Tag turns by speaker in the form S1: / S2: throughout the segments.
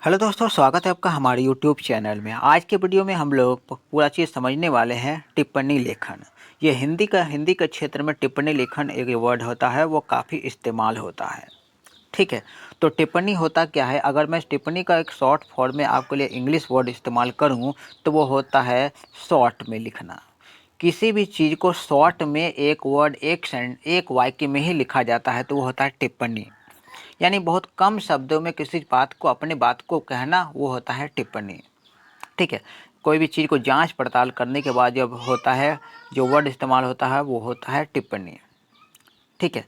S1: Hello दोस्तों, स्वागत है आपका हमारे यूट्यूब चैनल में। आज के वीडियो में हम लोग पूरा चीज़ समझने वाले हैं टिप्पणी लेखन। ये हिंदी के क्षेत्र में टिप्पणी लेखन एक वर्ड होता है, वो काफ़ी इस्तेमाल होता है। ठीक है, तो टिप्पणी होता क्या है? अगर मैं टिप्पणी का एक शॉर्ट फॉर्म में आपके लिए इंग्लिश वर्ड इस्तेमाल करूँ तो वो होता है शॉर्ट में लिखना। किसी भी चीज़ को शॉर्ट में एक वर्ड एक वाक्य में ही लिखा जाता है तो वो होता है टिप्पणी। यानी बहुत कम शब्दों में किसी बात को अपने बात को कहना, वो होता है टिप्पणी। ठीक है, कोई भी चीज़ को जांच पड़ताल करने के बाद जब होता है, जो वर्ड इस्तेमाल होता है वो होता है टिप्पणी। ठीक है,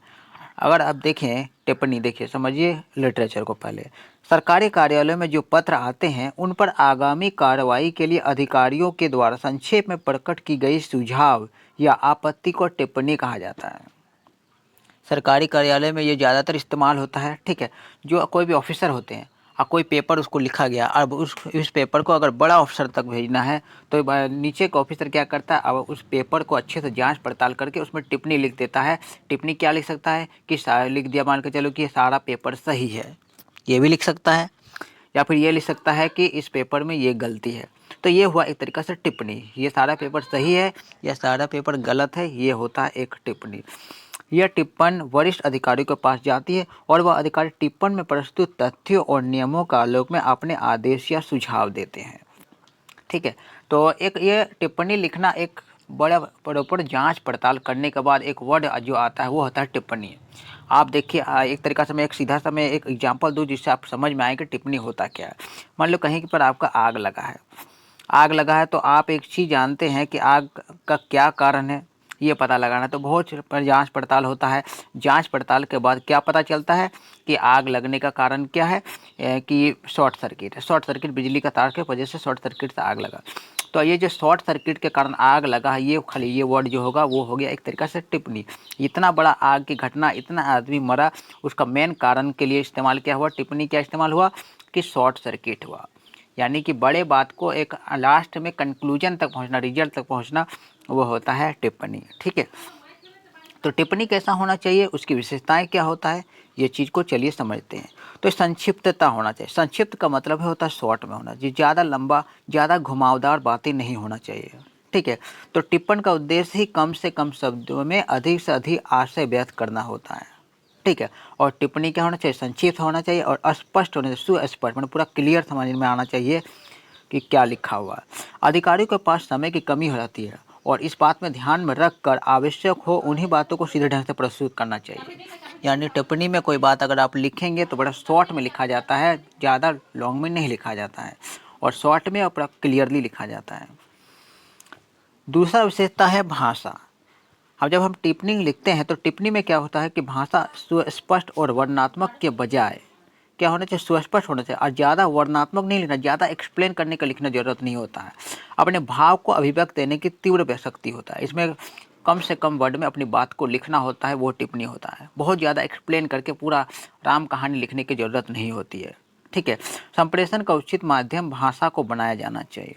S1: अगर आप देखें टिप्पणी, देखिए समझिए लिटरेचर को। पहले सरकारी कार्यालयों में जो पत्र आते हैं उन पर आगामी कार्रवाई के लिए अधिकारियों के द्वारा संक्षेप में प्रकट की गई सुझाव या आपत्ति को टिप्पणी कहा जाता है। सरकारी कार्यालय में ये ज़्यादातर इस्तेमाल होता है। ठीक है, जो कोई भी ऑफिसर होते हैं और कोई पेपर उसको लिखा गया, अब उस पेपर को अगर बड़ा ऑफिसर तक भेजना है तो नीचे का ऑफिसर क्या करता है, अब उस पेपर को अच्छे से जांच पड़ताल करके उसमें टिप्पणी लिख देता है। टिप्पणी क्या लिख सकता है कि लिख दिया, मान के चलो कि ये सारा पेपर सही है, ये भी लिख सकता है। या फिर ये लिख सकता है कि इस पेपर में ये गलती है। तो ये हुआ एक तरीक़ा से टिप्पणी। ये सारा पेपर सही है या सारा पेपर गलत है, ये होता है एक टिप्पणी। यह टिप्पण वरिष्ठ अधिकारियों के पास जाती है और वह अधिकारी टिप्पण में प्रस्तुत तथ्यों और नियमों का आलोक में अपने आदेश या सुझाव देते हैं। ठीक है, तो एक ये टिप्पणी लिखना एक बड़ा प्रॉपर जांच पड़ताल करने के बाद एक वर्ड जो आता है वो होता है टिप्पणी। आप देखिए, एक तरीका से मैं एक सीधा सा मैं एक एग्जांपल दूं जिससे आप समझ में आए कि टिप्पणी होता क्या है। मान लो कहीं पर आपका आग लगा है, तो आप एक चीज़ जानते हैं कि आग का क्या कारण है, ये पता लगाना। तो बहुत पर जांच पड़ताल होता है। जांच पड़ताल के बाद क्या पता चलता है कि आग लगने का कारण क्या है, कि शॉर्ट सर्किट है। शॉर्ट सर्किट, बिजली का तार के वजह से शॉर्ट सर्किट से आग लगा। तो ये जो शॉर्ट सर्किट के कारण आग लगा है, ये खाली ये वर्ड जो होगा वो हो गया एक तरीका से टिप्पणी। इतना बड़ा आग की घटना, इतना आदमी मरा, उसका मेन कारण के लिए इस्तेमाल क्या हुआ, टिप्पणी क्या इस्तेमाल हुआ कि शॉर्ट सर्किट हुआ। यानी कि बड़े बात को एक लास्ट में कंक्लूजन तक पहुंचना, रिजल्ट तक पहुंचना, वो होता है टिप्पणी। ठीक है, तो टिप्पणी कैसा होना चाहिए, उसकी विशेषताएं क्या होता है, ये चीज़ को चलिए समझते हैं। तो संक्षिप्तता होना चाहिए। संक्षिप्त का मतलब होता है शॉर्ट में होना चाहिए, ज़्यादा लंबा, ज़्यादा घुमावदार बातें नहीं होना चाहिए। ठीक है, तो टिप्पण का उद्देश्य ही कम से कम शब्दों में अधिक से अधिक आशय व्यक्त करना होता है। ठीक है, और टिप्पणी क्या होना चाहिए, संक्षिप्त होना चाहिए और स्पष्ट होना चाहिए, सुस्पष्ट, मतलब पूरा क्लियर समझ में आना चाहिए कि क्या लिखा हुआ है। अधिकारियों के पास समय की कमी हो जाती है और इस बात में ध्यान में रख कर आवश्यक हो उन्हीं बातों को सीधे ढंग से प्रस्तुत करना चाहिए। यानी टिप्पणी में कोई बात अगर आप लिखेंगे तो बड़ा शॉर्ट में लिखा जाता है, ज़्यादा लॉन्ग में नहीं लिखा जाता है, और शॉर्ट में और पूरा क्लियरली लिखा जाता है। दूसरा विशेषता है भाषा। अब जब हम टिप्पणी लिखते हैं तो टिप्पणी में क्या होता है कि भाषा सुस्पष्ट और वर्णनात्मक के बजाय क्या होना चाहिए, सुस्पष्ट होना चाहिए। और ज़्यादा वर्णनात्मक नहीं लिखना, ज़्यादा एक्सप्लेन करने का लिखना ज़रूरत नहीं होता है। अपने भाव को अभिव्यक्त देने की तीव्र शक्ति होता है इसमें। कम से कम वर्ड में अपनी बात को लिखना होता है, वो टिप्पणी होता है। बहुत ज़्यादा एक्सप्लेन करके पूरा राम कहानी लिखने की ज़रूरत नहीं होती है। ठीक है, संप्रेषण का उचित माध्यम भाषा को बनाया जाना चाहिए।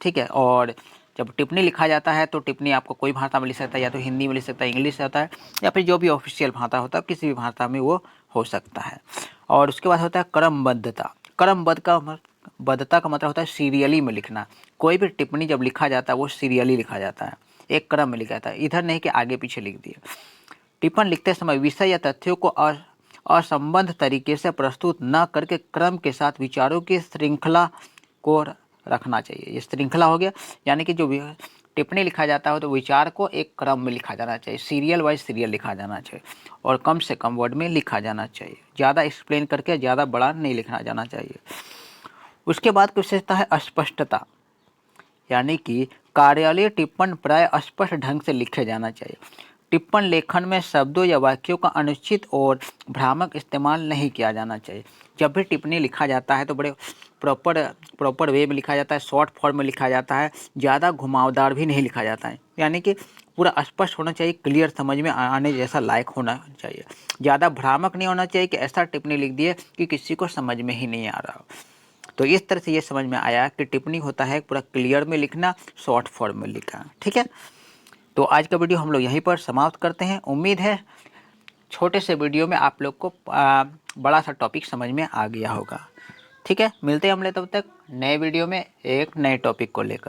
S1: ठीक है, और जब टिप्पणी लिखा जाता है तो टिप्पणी आपको कोई भाषा में लिख सकता है, या तो हिंदी में लिख सकता है, इंग्लिश होता है, या फिर जो भी ऑफिशियल भाषा होता है किसी भी भाषा में वो हो सकता है। और उसके बाद होता है क्रमबद्धता। बद्धता का मतलब होता है सीरियली में लिखना। कोई भी टिप्पणी जब लिखा जाता है वो सीरियली लिखा जाता है, एक क्रम में लिखा जाता है, इधर नहीं कि आगे पीछे लिख दिया। टिप्पण लिखते समय विषय या तथ्यों को असंबद्ध तरीके से प्रस्तुत न करके क्रम के साथ विचारों की श्रृंखला को रखना चाहिए। ये श्रृंखला हो गया, यानी कि जो टिप्पणी लिखा जाता है तो विचार को एक क्रम में लिखा जाना चाहिए, सीरियल वाइज सीरियल लिखा जाना चाहिए, और कम से कम वर्ड में लिखा जाना चाहिए। ज़्यादा एक्सप्लेन करके ज़्यादा बड़ा नहीं लिखना जाना चाहिए। उसके बाद की विशेषता है अस्पष्टता। यानी कि कार्यालय टिप्पण प्राय स्पष्ट ढंग से लिखे जाना चाहिए। टिप्पण लेखन में शब्दों या वाक्यों का अनुचित और भ्रामक इस्तेमाल नहीं किया जाना चाहिए। जब भी टिप्पणी लिखा जाता है तो बड़े प्रॉपर वे में लिखा जाता है, शॉर्ट फॉर्म में लिखा जाता है, ज़्यादा घुमावदार भी नहीं लिखा जाता है। यानी कि पूरा स्पष्ट होना चाहिए, क्लियर समझ में आने जैसा लायक होना चाहिए। ज़्यादा भ्रामक नहीं होना चाहिए कि ऐसा टिप्पणी लिख दिए कि किसी को समझ में ही नहीं आ रहा हो। तो इस तरह से ये समझ में आया कि टिप्पणी होता है पूरा क्लियर में लिखना, शॉर्ट फॉर्म में लिखना। ठीक है, तो आज का वीडियो हम लोग यहीं पर समाप्त करते हैं। उम्मीद है छोटे से वीडियो में आप लोग को बड़ा सा टॉपिक समझ में आ गया होगा। ठीक है, मिलते हैं हम लोग तब तक नए वीडियो में एक नए टॉपिक को लेकर।